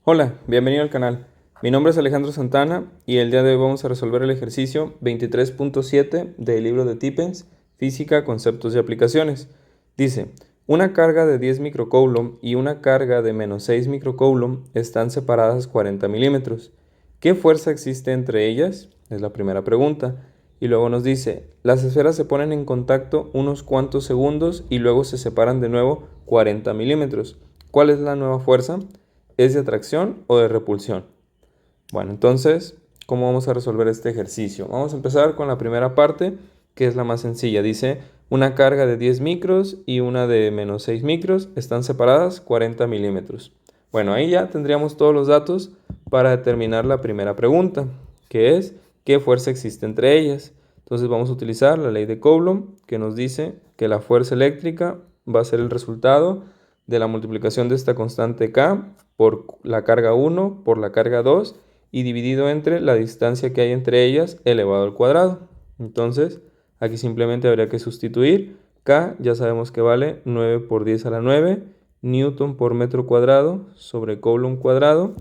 Hola, bienvenido al canal. Mi nombre es Alejandro Santana y el día de hoy vamos a resolver el ejercicio 23.7 del libro de Tippens, Física, Conceptos y Aplicaciones. Dice, una carga de 10 microcoulomb y una carga de menos 6 microcoulomb están separadas 40 milímetros. ¿Qué fuerza existe entre ellas? Es la primera pregunta. Y luego nos dice, las esferas se ponen en contacto unos cuantos segundos y luego se separan de nuevo 40 milímetros. ¿Cuál es la nueva fuerza? ¿Es de atracción o de repulsión? Bueno, entonces, ¿cómo vamos a resolver este ejercicio? Vamos a empezar con la primera parte, que es la más sencilla. Dice, una carga de 10 micros y una de menos 6 micros están separadas 40 milímetros. Bueno, ahí ya tendríamos todos los datos para determinar la primera pregunta, que es, ¿qué fuerza existe entre ellas? Entonces vamos a utilizar la ley de Coulomb, que nos dice que la fuerza eléctrica va a ser el resultado de la multiplicación de esta constante K por la carga 1 por la carga 2 y dividido entre la distancia que hay entre ellas elevado al cuadrado. Entonces, aquí simplemente habría que sustituir. K ya sabemos que vale 9 por 10 a la 9 newton por metro cuadrado sobre coulomb cuadrado.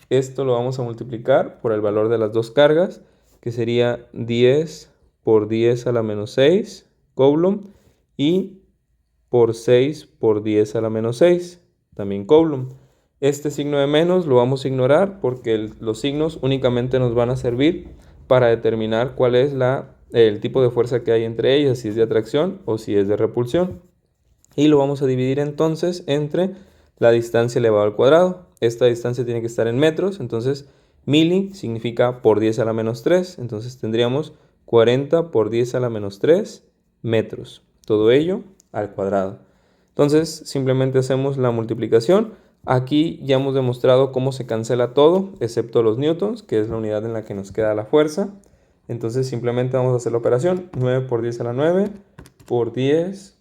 Esto lo vamos a multiplicar por el valor de las dos cargas, que sería 10 por 10 a la menos 6 coulomb y por 6 por 10 a la menos 6, también coulomb. Este signo de menos lo vamos a ignorar porque los signos únicamente nos van a servir para determinar cuál es el tipo de fuerza que hay entre ellas, si es de atracción o si es de repulsión. Y lo vamos a dividir entonces entre la distancia elevado al cuadrado. Esta distancia tiene que estar en metros, entonces mili significa por 10 a la menos 3, entonces tendríamos 40 por 10 a la menos 3 metros. Todo ello al cuadrado. Entonces simplemente hacemos la multiplicación. Aquí ya hemos demostrado cómo se cancela todo, excepto los newtons, que es la unidad en la que nos queda la fuerza. Entonces simplemente vamos a hacer la operación. 9 por 10 a la 9, por 10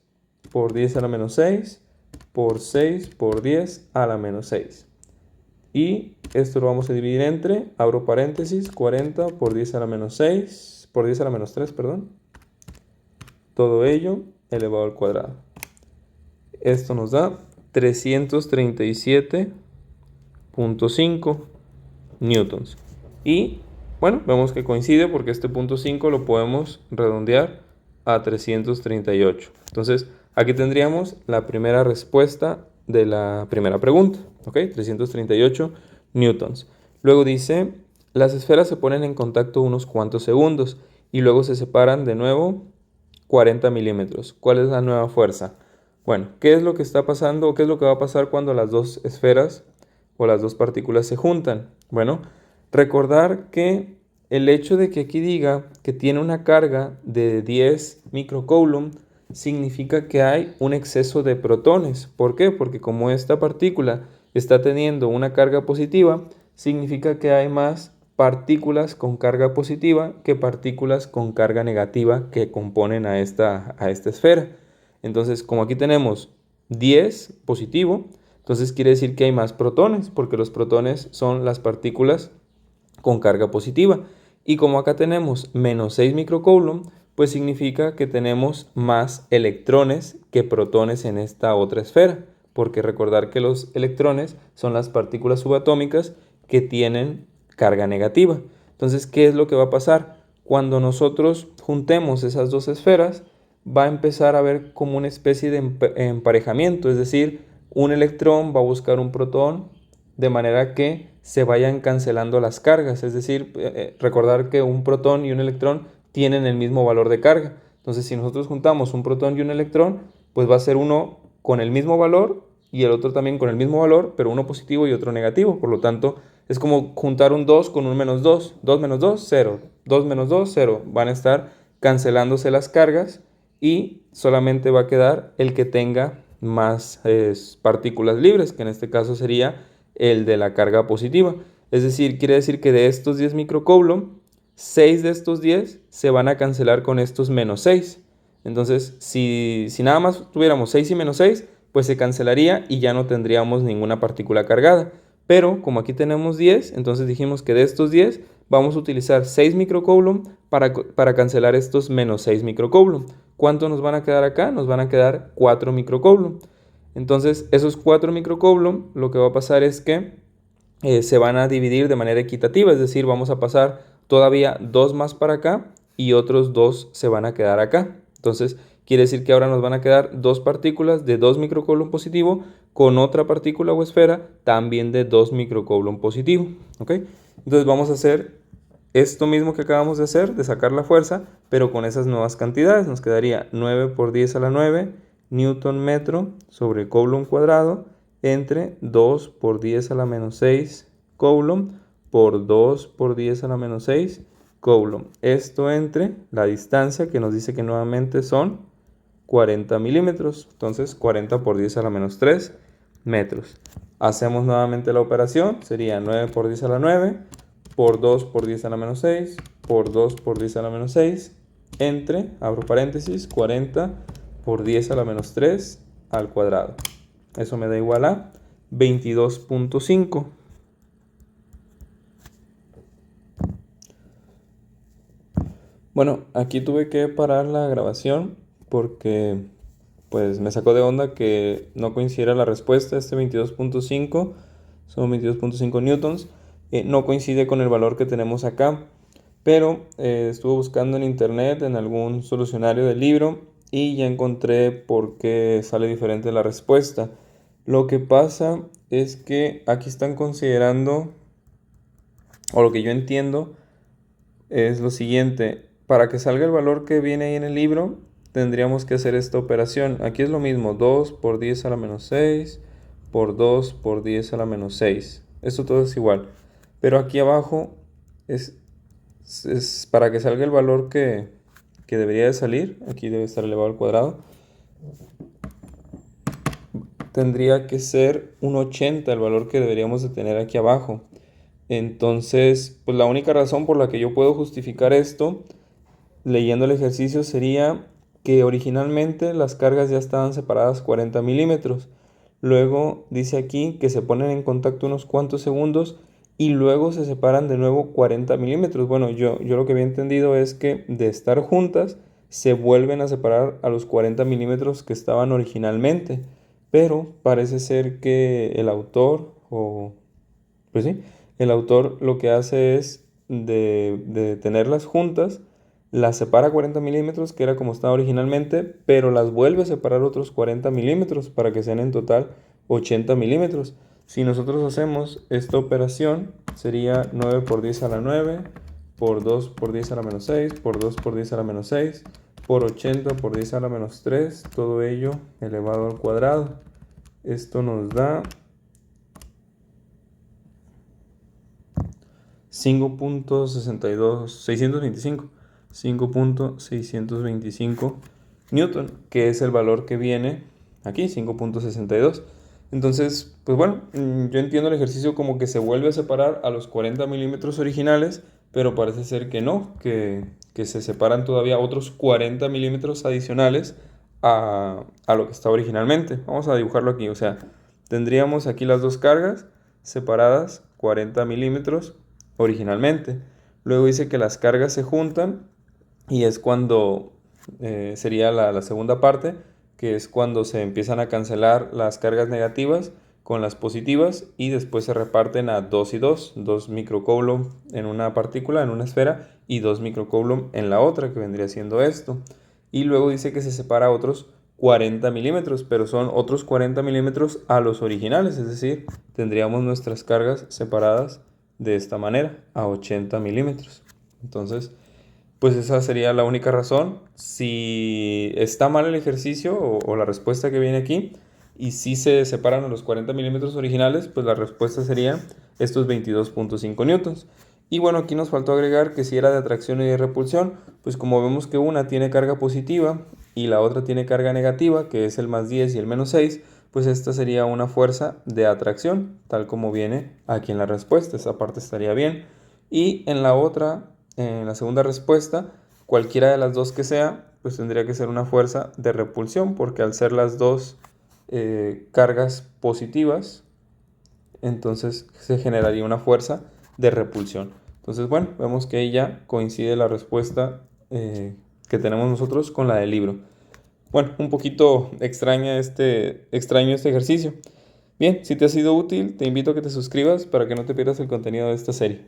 por 10 a la menos 6, por 6 por 10 a la menos 6. Y esto lo vamos a dividir entre, abro paréntesis, 40 por 10 a la menos 6, por 10 a la menos 3, perdón. Todo ello elevado al cuadrado. Esto nos da 337.5 newtons. Y bueno, vemos que coincide porque este punto 5 lo podemos redondear a 338. Entonces, aquí tendríamos la primera respuesta de la primera pregunta, ¿ok? 338 newtons. Luego dice, las esferas se ponen en contacto unos cuantos segundos y luego se separan de nuevo 40 milímetros. ¿Cuál es la nueva fuerza? Bueno, ¿qué es lo que está pasando o qué es lo que va a pasar cuando las dos esferas o las dos partículas se juntan? Bueno, recordar que el hecho de que aquí diga que tiene una carga de 10 microcoulomb significa que hay un exceso de protones. ¿Por qué? Porque como esta partícula está teniendo una carga positiva, significa que hay más partículas con carga positiva que partículas con carga negativa que componen a esta esfera. Entonces, como aquí tenemos 10 positivo, entonces quiere decir que hay más protones, porque los protones son las partículas con carga positiva. Y como acá tenemos menos 6 microcoulomb, pues significa que tenemos más electrones que protones en esta otra esfera, porque recordar que los electrones son las partículas subatómicas que tienen carga negativa. Entonces, ¿qué es lo que va a pasar? Cuando nosotros juntemos esas dos esferas, va a empezar a haber como una especie de emparejamiento, es decir, un electrón va a buscar un protón de manera que se vayan cancelando las cargas, es decir, recordar que un protón y un electrón tienen el mismo valor de carga. Entonces, si nosotros juntamos un protón y un electrón, pues va a ser uno con el mismo valor y el otro también con el mismo valor, pero uno positivo y otro negativo. Por lo tanto, es como juntar un 2 con un menos 2. 2 menos 2, 0. 2 menos 2, 0. Van a estar cancelándose las cargas y solamente va a quedar el que tenga más partículas libres, que en este caso sería el de la carga positiva. Es decir, quiere decir que de estos 10 microcoulomb, 6 de estos 10 se van a cancelar con estos menos 6. Entonces, si nada más tuviéramos 6 y menos 6, pues se cancelaría y ya no tendríamos ninguna partícula cargada. Pero como aquí tenemos 10, entonces dijimos que de estos 10 vamos a utilizar 6 microcoulomb para cancelar estos menos 6 microcoulomb. ¿Cuánto nos van a quedar acá? Nos van a quedar 4 microcoulomb. Entonces, esos 4 microcoulomb, lo que va a pasar es que se van a dividir de manera equitativa, es decir, vamos a pasar todavía 2 más para acá y otros 2 se van a quedar acá. Entonces, quiere decir que ahora nos van a quedar 2 partículas de 2 microcoulomb positivo con otra partícula o esfera también de 2 microcoulomb positivo. ¿Ok? Entonces vamos a hacer esto mismo que acabamos de hacer, de sacar la fuerza, pero con esas nuevas cantidades. Nos quedaría 9 por 10 a la 9 newton metro sobre coulomb cuadrado entre 2 por 10 a la menos 6 coulomb por 2 por 10 a la menos 6 coulomb. Esto entre la distancia que nos dice que nuevamente son 40 milímetros. Entonces 40 por 10 a la menos 3 metros. Hacemos nuevamente la operación. Sería 9 por 10 a la 9 por 2 por 10 a la menos 6 por 2 por 10 a la menos 6 entre, abro paréntesis, 40 por 10 a la menos 3 al cuadrado. Eso me da igual a 22.5. Bueno, aquí tuve que parar la grabación porque pues me sacó de onda que no coincidiera la respuesta. Este 22.5 son 22.5 newtons. No coincide con el valor que tenemos acá, pero estuve buscando en internet en algún solucionario del libro y ya encontré por qué sale diferente la respuesta. Lo que pasa es que aquí están considerando, o lo que yo entiendo es lo siguiente: para que salga el valor que viene ahí en el libro, tendríamos que hacer esta operación. Aquí es lo mismo, 2 por 10 a la menos 6 por 2 por 10 a la menos 6. Esto todo es igual. Pero aquí abajo es para que salga el valor que debería de salir. Aquí debe estar elevado al cuadrado. Tendría que ser un 80 el valor que deberíamos de tener aquí abajo. Entonces, pues la única razón por la que yo puedo justificar esto leyendo el ejercicio sería que originalmente las cargas ya estaban separadas 40 milímetros. Luego dice aquí que se ponen en contacto unos cuantos segundos y luego se separan de nuevo 40 milímetros. Bueno, yo lo que había entendido es que de estar juntas se vuelven a separar a los 40 milímetros que estaban originalmente. Pero parece ser que el autor, pues sí, el autor lo que hace es de tenerlas juntas, las separa 40 milímetros, que era como estaba originalmente, pero las vuelve a separar otros 40 milímetros para que sean en total 80 milímetros. Si nosotros hacemos esta operación, sería 9 por 10 a la 9, por 2 por 10 a la menos 6, por 2 por 10 a la menos 6, por 80 por 10 a la menos 3, todo ello elevado al cuadrado. Esto nos da 5.625 newton, que es el valor que viene aquí, 5.62. Entonces, pues bueno, yo entiendo el ejercicio como que se vuelve a separar a los 40 milímetros originales, pero parece ser que no, que se separan todavía otros 40 milímetros adicionales a lo que está originalmente. Vamos a dibujarlo aquí, o sea, tendríamos aquí las dos cargas separadas 40 milímetros originalmente. Luego dice que las cargas se juntan y es cuando sería la segunda parte, que es cuando se empiezan a cancelar las cargas negativas con las positivas y después se reparten a 2 y 2, 2 microcoulomb en una partícula, en una esfera, y 2 microcoulomb en la otra, que vendría siendo esto. Y luego dice que se separa otros 40 milímetros, pero son otros 40 milímetros a los originales, es decir, tendríamos nuestras cargas separadas de esta manera, a 80 milímetros. Entonces, pues esa sería la única razón. Si está mal el ejercicio o la respuesta que viene aquí, y si se separan a los 40 milímetros originales, pues la respuesta sería estos 22.5 newtons. Y bueno, aquí nos faltó agregar que si era de atracción y de repulsión, pues como vemos que una tiene carga positiva y la otra tiene carga negativa, que es el más 10 y el menos 6, pues esta sería una fuerza de atracción, tal como viene aquí en la respuesta. Esa parte estaría bien. Y en la otra, en la segunda respuesta, cualquiera de las dos que sea, pues tendría que ser una fuerza de repulsión, porque al ser las dos cargas positivas, entonces se generaría una fuerza de repulsión. Entonces, bueno, vemos que ahí ya coincide la respuesta que tenemos nosotros con la del libro. Bueno, un poquito extraño este ejercicio. Bien, si te ha sido útil, te invito a que te suscribas para que no te pierdas el contenido de esta serie.